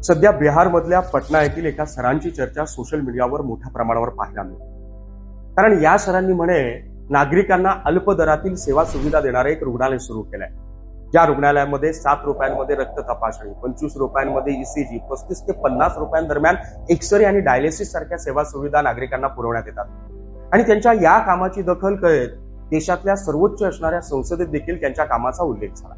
सध्या बिहारमधल्या पटना येथील एका सरांची चर्चा सोशल मीडियावर मोठ्या प्रमाणावर पाहायला मिळते। कारण या सरांनी म्हणे नागरिकांना अल्प दरातील सेवा सुविधा देणारे एक रुग्णालय सुरू केलंय। ज्या रुग्णालयामध्ये 7 रुपयांमध्ये रक्त तपासणी, 25 रुपयांमध्ये ईसीजी, 35 ते 50 रुपयांदरम्यान एक्सरे आणि डायलिसिस सारख्या सेवा सुविधा नागरिकांना पुरवण्यात येतात। आणि त्यांच्या या कामाची दखल करीत देशातल्या सर्वोच्च असणाऱ्या संसदेत देखील त्यांच्या कामाचा उल्लेख झाला।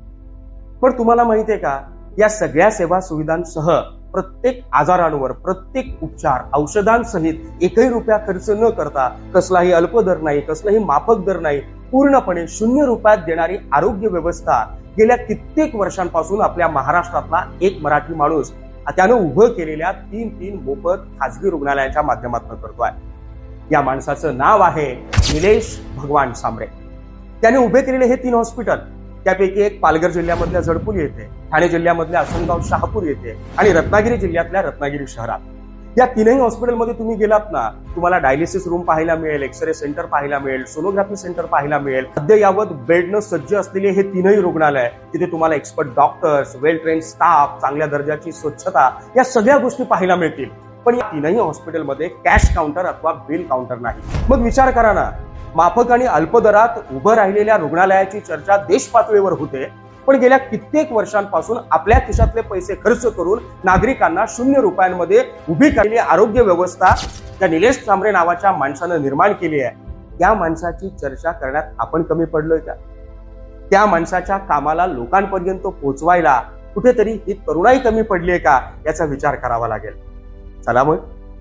पण तुम्हाला माहितीये का, या सगळ्या सेवा सुविधांसह प्रत्येक आजारांवर प्रत्येक उपचार औषधांसहित एकही रुपया खर्च न करता, कसलाही अल्प दर नाही, कसलाही माफक दर नाही, पूर्णपणे 0 रुपयात देणारी आरोग्य व्यवस्था गेल्या कित्येक वर्षांपासून आपल्या महाराष्ट्रातला एक मराठी माणूस त्यानं उभं केलेल्या 3 मोफत खासगी रुग्णालयांच्या माध्यमातून करतोय। या माणसाचं नाव आहे निलेश भगवान सांबरे। त्याने उभे केलेले हे 3 हॉस्पिटल, त्यापैकी एक पालघर जिल्ह्यामधल्या जडपूर येथे, ठाणे जिल्ह्यामधल्या आसनगाव शहापूर येथे आणि रत्नागिरी जिल्ह्यातल्या रत्नागिरी शहरात। या 3ही हॉस्पिटलमध्ये तुम्ही गेलात ना, तुम्हाला डायलिसिस रूम पाहायला मिळेल, एक्सरे सेंटर पाहायला मिळेल, सोनोग्राफी सेंटर पाहायला मिळेल। अद्ययावत बेडनं सज्ज असलेले हे 3ही रुग्णालय, तिथे तुम्हाला एक्सपर्ट डॉक्टर्स, वेल ट्रेन स्टाफ, चांगल्या दर्जाची स्वच्छता, या सगळ्या गोष्टी पाहायला मिळतील। पण या 3ही हॉस्पिटलमध्ये कॅश काउंटर अथवा बिल काउंटर नाही। मग विचार करा ना, माफक आणि अल्प दरात उभं राहिलेल्या रुग्णालयाची चर्चा देश पातळीवर होते, पण गेल्या कित्येक वर्षांपासून आपल्या खिशातले पैसे खर्च करून नागरिकांना 0 रुपयांमध्ये उभी केलेली आरोग्य व्यवस्था त्या निलेश सांबरे नावाच्या माणसानं निर्माण केली आहे। त्या माणसाची चर्चा करण्यात आपण कमी पडलोय का? त्या माणसाच्या कामाला लोकांपर्यंत पोहोचवायला कुठेतरी ही तरुणाई कमी पडली आहे का, याचा विचार करावा लागेल। चला मग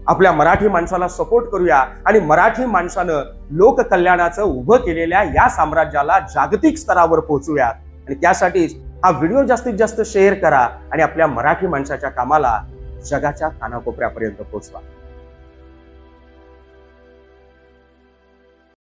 आपल्या मराठी माणसाला सपोर्ट करूया आणि मराठी माणसानं लोककल्याणाचं उभं केलेल्या या साम्राज्याला जागतिक स्तरावर पोहोचूयात। आणि त्यासाठीच हा व्हिडिओ जास्तीत जास्त शेअर करा आणि आपल्या मराठी माणसाच्या कामाला जगाच्या कानाकोपऱ्यापर्यंत पोहोचवा।